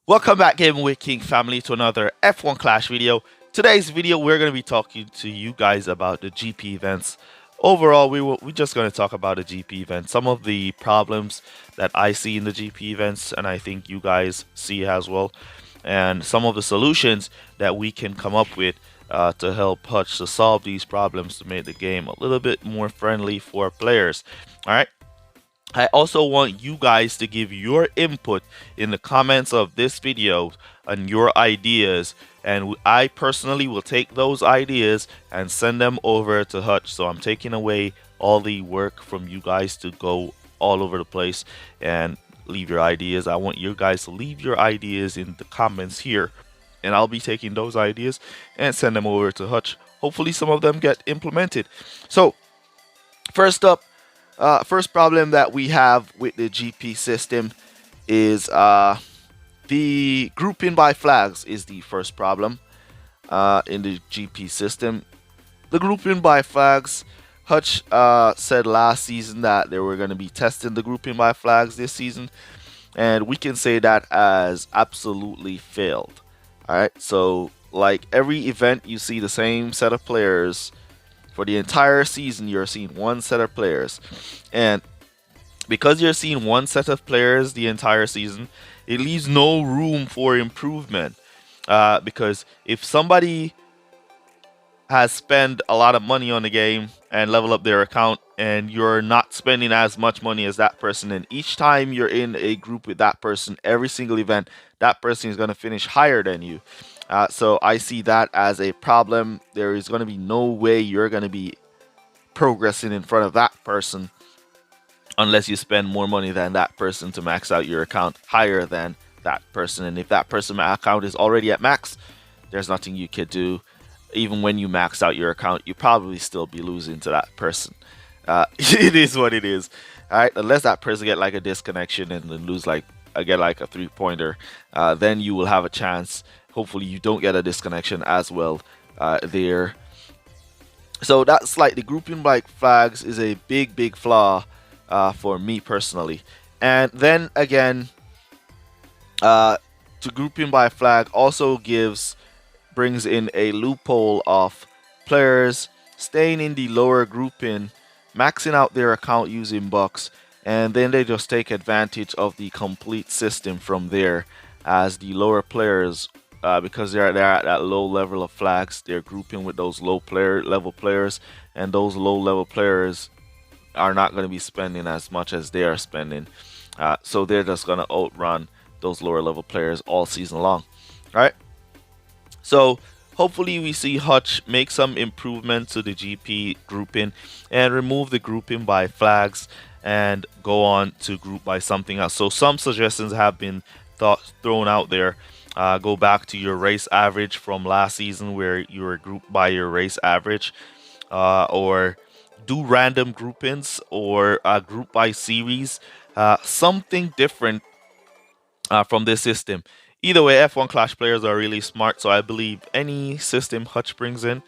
Welcome back, Gaming with King family, to another F1 Clash video. Today's video, we're going to be talking to you guys about the GP events. Overall, we're just going to talk about the GP events, some of the problems that I see in the GP events, and I think you guys see as well, and some of the solutions that we can come up with to help Hutch to solve these problems to make the game a little bit more friendly for players. All right. I also want you guys to give your input in the comments of this video on your ideas, and I personally will take those ideas and send them over to Hutch. So I'm taking away all the work from you guys to go all over the place and leave your ideas. I want you guys to leave your ideas in the comments here, and I'll be taking those ideas and send them over to Hutch. Hopefully some of them get implemented. So first up, first problem that we have with the GP system is the grouping by flags is the first problem in the GP system. The grouping by flags, Hutch said last season that they were going to be testing the grouping by flags this season, and we can say that has absolutely failed. Alright, so like every event you see the same set of players. For the entire season, you're seeing one set of players. And because you're seeing one set of players the entire season, it leaves no room for improvement. Because if somebody has spent a lot of money on the game and level up their account, and you're not spending as much money as that person, and each time you're in a group with that person, every single event, that person is going to finish higher than you. So I see that as a problem. There is going to be no way you're going to be progressing in front of that person unless you spend more money than that person to max out your account higher than that person. And if that person's account is already at max, there's nothing you could do. Even when you max out your account, you probably still be losing to that person. It is what it is. All right, unless that person get like a disconnection and then lose like get like a 3-pointer, then you will have a chance. Hopefully you don't get a disconnection as well there. So that's like the grouping by flags is a big flaw for me personally. And then again, to grouping by flag also brings in a loophole of players staying in the lower grouping, maxing out their account using bucks, and then they just take advantage of the complete system from there, as the lower players, because they're at that low level of flags, they're grouping with those low level players, and those low level players are not going to be spending as much as they are spending. So they're just going to outrun those lower level players all season long. All right. So hopefully we see Hutch make some improvement to the GP grouping and remove the grouping by flags and go on to group by something else. So some suggestions have been thrown out there. Go back to your race average from last season where you were grouped by your race average, or do random groupings, or group by series, something different from this system. Either way, F1 Clash players are really smart, so I believe any system Hutch brings in,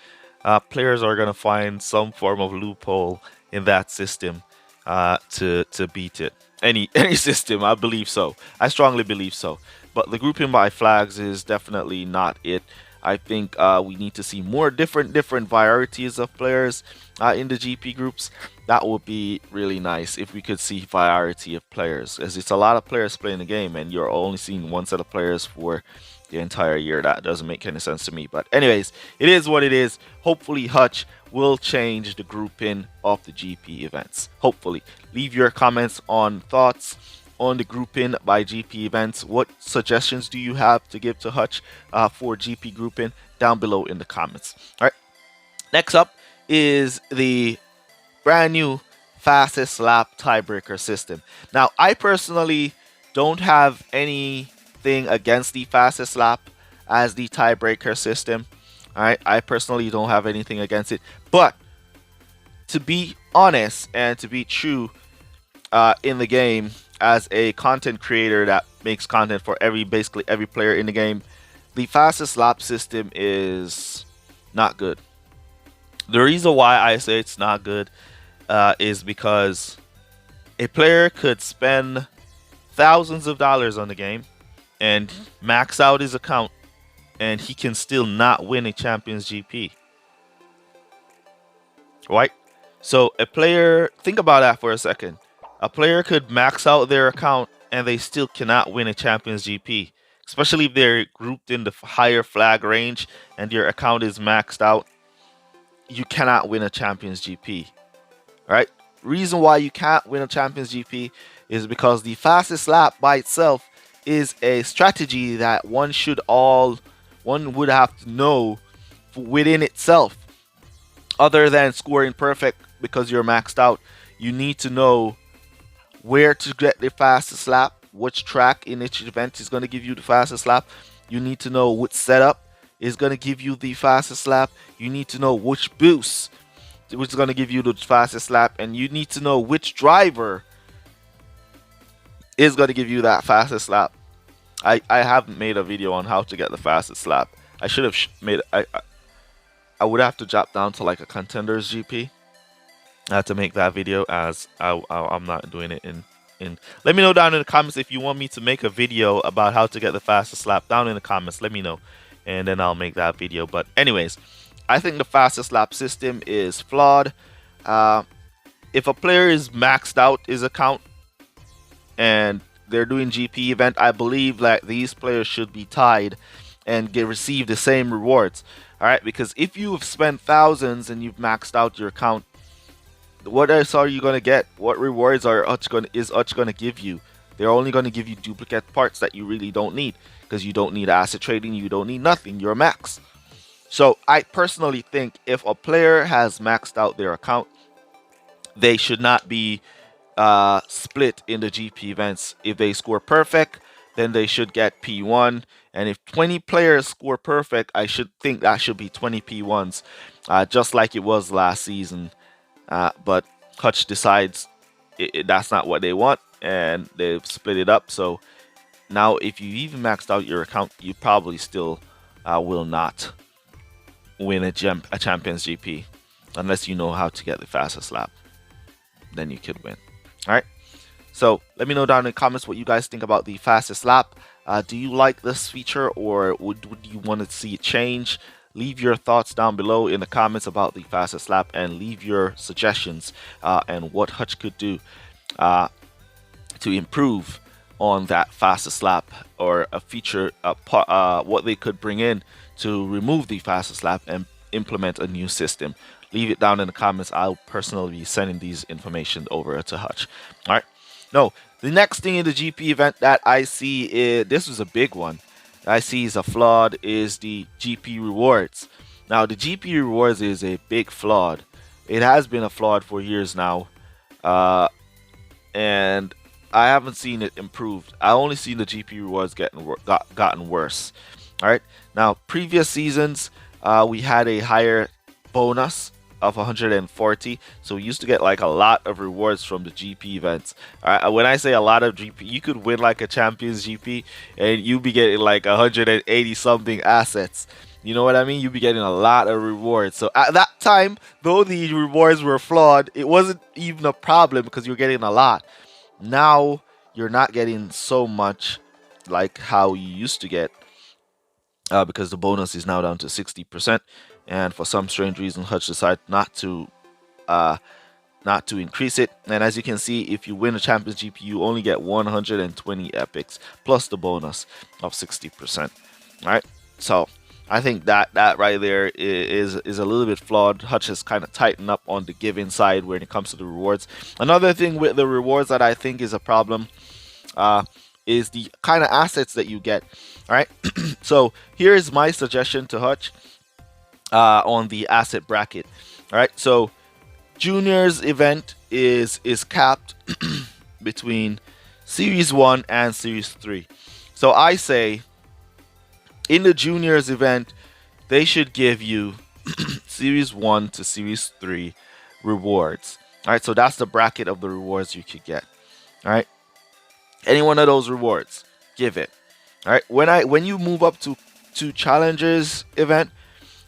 players are going to find some form of loophole in that system to beat it. Any system, I believe so. I strongly believe so. But the grouping by flags is definitely not it. I think we need to see more different varieties of players in the GP groups. That would be really nice if we could see variety of players, as it's a lot of players playing the game and you're only seeing one set of players for the entire year. That doesn't make any sense to me. But anyways, it is what it is. Hopefully Hutch will change the grouping of the GP events. Hopefully. Leave your comments on thoughts on the grouping by GP events. What suggestions do you have to give to Hutch for GP grouping down below in the comments? All right. Next up is the brand new fastest lap tiebreaker system. Now, I personally don't have anything against the fastest lap as the tiebreaker system. All right. I personally don't have anything against it. But to be honest and to be true in the game, as a content creator that makes content for basically every player in the game, the fastest lap system is not good. The reason why I say it's not good is because a player could spend thousands of dollars on the game, and max out his account, and he can still not win a Champions GP, right? So a player, think about that for a second. A player could max out their account and they still cannot win a Champions GP, especially if they're grouped in the higher flag range and your account is maxed out. You cannot win a Champions GP, right? Reason why you can't win a Champions GP is because the fastest lap by itself is a strategy that one would have to know within itself. Other than scoring perfect because you're maxed out, you need to know where to get the fastest lap, which track in each event is going to give you the fastest lap. You need to know which setup is going to give you the fastest lap. You need to know which boost which is going to give you the fastest lap, and you need to know which driver is going to give you that fastest lap. I haven't made a video on how to get the fastest lap. I should have made I would have to drop down to like a contenders GP to make that video, as I'm not doing it in. Let me know down in the comments if you want me to make a video about how to get the fastest lap. Down in the comments, let me know, and then I'll make that video. But anyways, I think the fastest lap system is flawed. If a player is maxed out his account and they're doing GP event, I believe that these players should be tied and receive the same rewards. All right, because if you've spent thousands and you've maxed out your account, what else are you gonna get? What rewards is Hutch gonna give you? They're only gonna give you duplicate parts that you really don't need, because you don't need asset trading, you don't need nothing. You're max. So I personally think if a player has maxed out their account, they should not be split in the GP events. If they score perfect, then they should get P1. And if 20 players score perfect, I should think that should be 20 P1s, just like it was last season. But Hutch decides that's not what they want, and they've split it up. So now if you even maxed out your account, you probably still will not win a Champions GP unless you know how to get the fastest lap. Then you could win. All right. So let me know down in the comments what you guys think about the fastest lap. Do you like this feature, or would you want to see it change? Leave your thoughts down below in the comments about the fastest lap, and leave your suggestions and what Hutch could do to improve on that fastest lap, or a feature, what they could bring in to remove the fastest lap and implement a new system. Leave it down in the comments. I'll personally be sending these information over to Hutch. All right. No, the next thing in the GP event that I see is, this was a big one, I see is a flawed, is the GP rewards. Now the GP rewards is a big flawed. It has been a flawed for years now, and I haven't seen it improved. I only seen the GP rewards gotten worse. All right. Now previous seasons we had a higher bonus of 140, so we used to get like a lot of rewards from the GP events. All right, when I say a lot of GP, you could win like a Champions GP and you be getting like 180 something assets. You know what I mean? You'd be getting a lot of rewards. So at that time, though the rewards were flawed, it wasn't even a problem because you're getting a lot. Now you're not getting so much like how you used to get, because the bonus is now down to 60%, and for some strange reason Hutch decided not to increase it. And as you can see, if you win a Champions GP, you only get 120 epics plus the bonus of 60%. All right, so I think that right there is a little bit flawed. Hutch has kind of tightened up on the giving side when it comes to the rewards. Another thing with the rewards that I think is a problem is the kind of assets that you get. All right, so here's my suggestion to Hutch on the asset bracket. All right, so juniors event is capped between series 1 and series 3. So I say in the juniors event they should give you series 1 to series 3 rewards. All right, so that's the bracket of the rewards you could get. All right, any one of those rewards, give it. All right, when you move up to challengers event,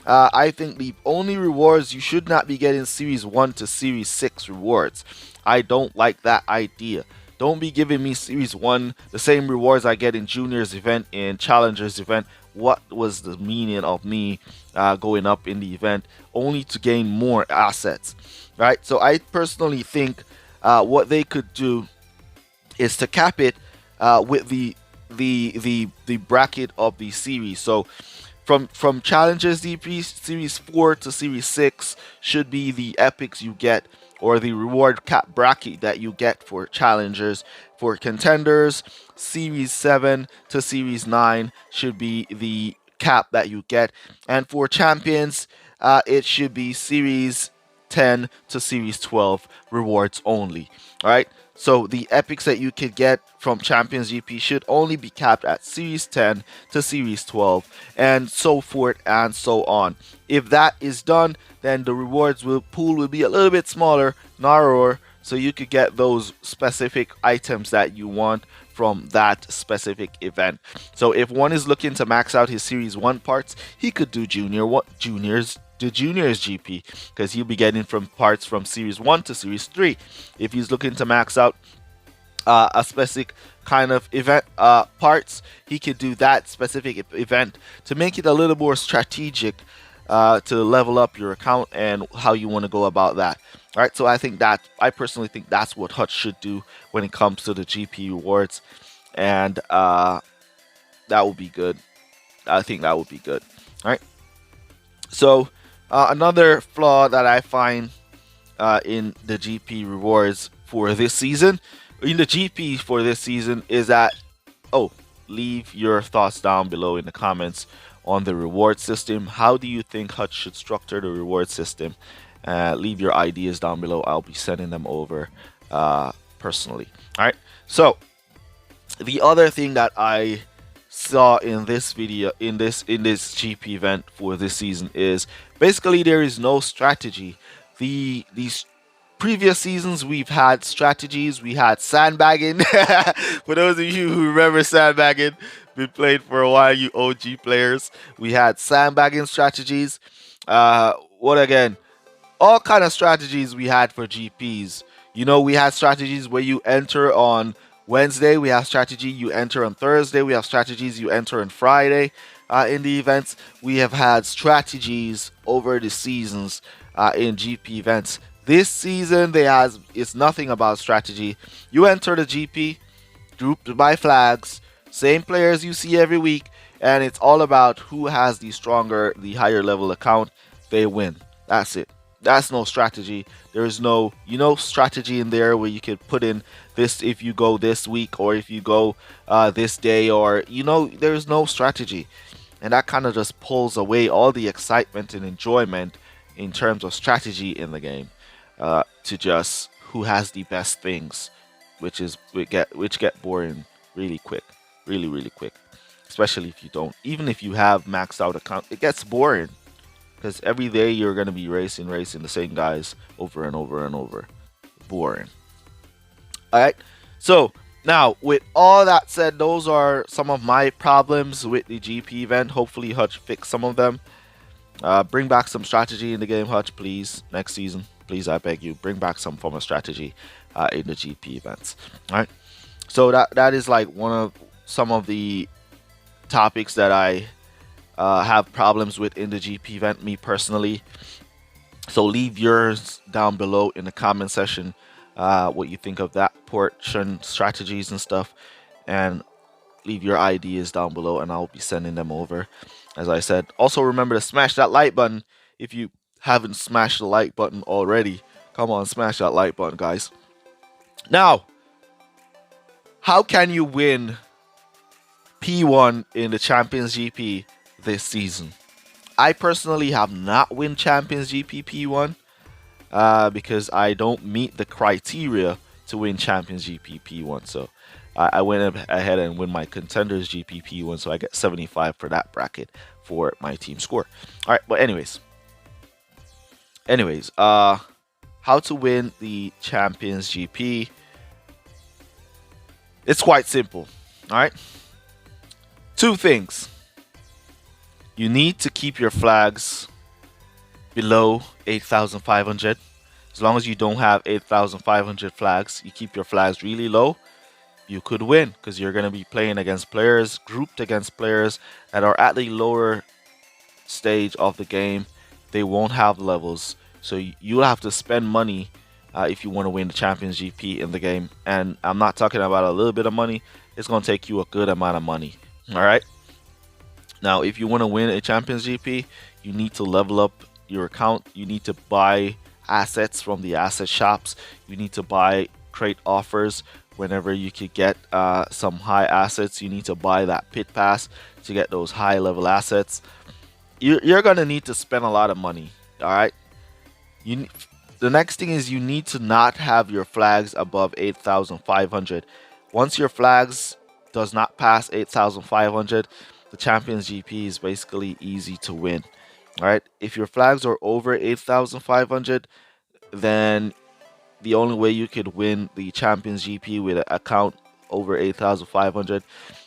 I think the only rewards you should not be getting series 1 to series 6 rewards. I don't like that idea. Don't be giving me Series 1 the same rewards I get in Junior's event, in Challenger's event. What was the meaning of me going up in the event only to gain more assets, right? So I personally think what they could do is to cap it with the bracket of the series. So from challenges DP, series 4 to series 6 should be the epics you get, or the reward cap bracket that you get for challengers. For contenders, series 7 to series 9 should be the cap that you get, and for champions it should be series 10 to series 12 rewards only. All right, so the epics that you could get from Champions GP should only be capped at Series 10 to Series 12, and so forth and so on. If that is done, then the rewards pool will be a little bit smaller, narrower, so you could get those specific items that you want from that specific event. So if one is looking to max out his Series 1 parts, he could do the Juniors GP, because he'll be getting from parts from Series 1 to Series 3. If he's looking to max out a specific kind of event parts, he could do that specific event to make it a little more strategic to level up your account and how you want to go about that. All right, so I personally think that's what Hutch should do when it comes to the GP rewards, and that would be good. I think that would be good. All right, so another flaw that I find in the GP rewards for this season, is that, leave your thoughts down below in the comments on the reward system. How do you think Hutch should structure the reward system? Leave your ideas down below. I'll be sending them over personally. All right, so the other thing that I saw in this video, in this GP event for this season, is basically there is no strategy. These previous seasons we've had strategies. We had sandbagging. For those of you who remember sandbagging, been played for a while, you OG players, we had sandbagging strategies. All kind of strategies we had for GPs. You know, we had strategies where you enter on Wednesday, we have strategy you enter on Thursday, we have strategies you enter on Friday in the events. We have had strategies over the seasons in GP events. This season it's nothing about strategy. You enter the GP grouped by flags, same players you see every week, and it's all about who has the higher level account. They win. That's it. That's no strategy. There is no, strategy in there where you could put in this if you go this week, or if you go this day, or, there's no strategy. And that kind of just pulls away all the excitement and enjoyment in terms of strategy in the game to just who has the best things, which get boring really quick, really quick. Especially if you don't, even if you have maxed out account, it gets boring. Because every day you're going to be racing the same guys over and over and over. Boring. Alright, so now with all that said, those are some of my problems with the GP event. Hopefully Hutch fix some of them. Bring back some strategy in the game, Hutch, please. Next season, please, I beg you, bring back some form of strategy in the GP events. Alright, so that is like some of the topics that I have problems with in the GP event, me personally. So leave yours down below in the comment section, what you think of that portion, strategies and stuff, and leave your ideas down below and I'll be sending them over, as I said. Also remember to smash that like button if you haven't smashed the like button already. Come on, smash that like button, guys. Now, how can you win P1 in the Champions GP this season? I personally have not win Champions GP P1 because I don't meet the criteria to win Champions GP P1. So I went ahead and win my Contenders GP P1, so I get 75 for that bracket for my team score. All right, but anyways, how to win the Champions GP? It's quite simple. All right, two things. You need to keep your flags below 8,500. As long as you don't have 8,500 flags, you keep your flags really low. you could win, because you're going to be playing against players, grouped against players that are at the lower stage of the game. They won't have levels, so you'll have to spend money if you want to win the Champions GP in the game. And I'm not talking about a little bit of money. It's going to take you a good amount of money. All right. Now, if you want to win a Champions GP, you need to level up your account. You need to buy assets from the asset shops. You need to create offers whenever you could get some high assets. You need to buy that pit pass to get those high level assets. You're gonna need to spend a lot of money. All right. The next thing is you need to not have your flags above 8,500. Once your flags does not pass 8,500, the Champions GP is basically easy to win. All right. If your flags are over 8,500, then the only way you could win the Champions GP with an account over 8,500,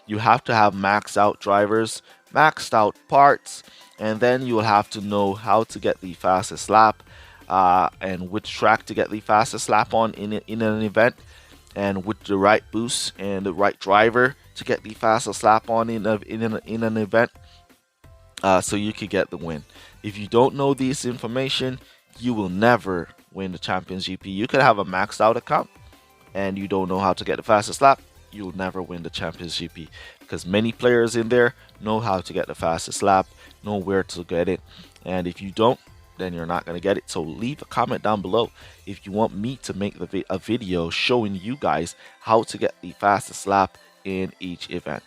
you have to have maxed out drivers, maxed out parts, and then you will have to know how to get the fastest lap and which track to get the fastest lap on in an event, and with the right boost and the right driver to get the fastest lap on in an event, so you could get the win. If you don't know this information, you will never win the Champions GP. You could have a maxed out account and you don't know how to get the fastest lap, you'll never win the Champions GP, because many players in there know how to get the fastest lap, know where to get it, and if you don't, then you're not going to get it. So leave a comment down below if you want me to make a video showing you guys how to get the fastest lap in each event.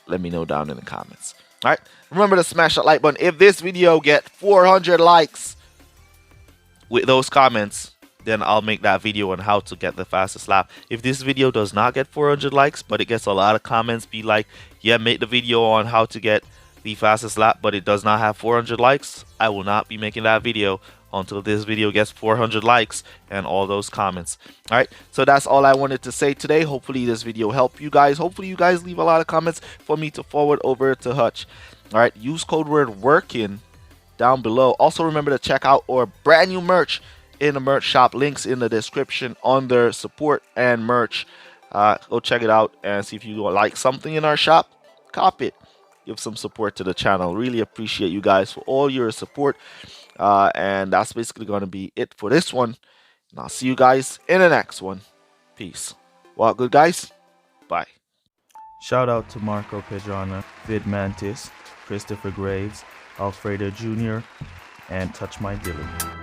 Let me know down in the comments. All right, remember to smash that like button. If this video get 400 likes with those comments, then I'll make that video on how to get the fastest lap. If this video does not get 400 likes, but it gets a lot of comments be like, yeah, make the video on how to get the fastest lap, but it does not have 400 likes, I will not be making that video until this video gets 400 likes and all those comments. All right, so that's all I wanted to say today. Hopefully this video helped you guys. Hopefully you guys leave a lot of comments for me to forward over to Hutch. All right, use code word working down below. Also remember to check out our brand new merch in the merch shop. Links in the description under support and merch. Go check it out and see if you like something in our shop. Cop it. Give some support to the channel. Really appreciate you guys for all your support. And that's basically going to be it for this one. And I'll see you guys in the next one. Peace. Well, good guys. Bye. Shout out to Marco Pedrana, Vid Mantis, Christopher Graves, Alfredo Jr., and Touch My Dilly.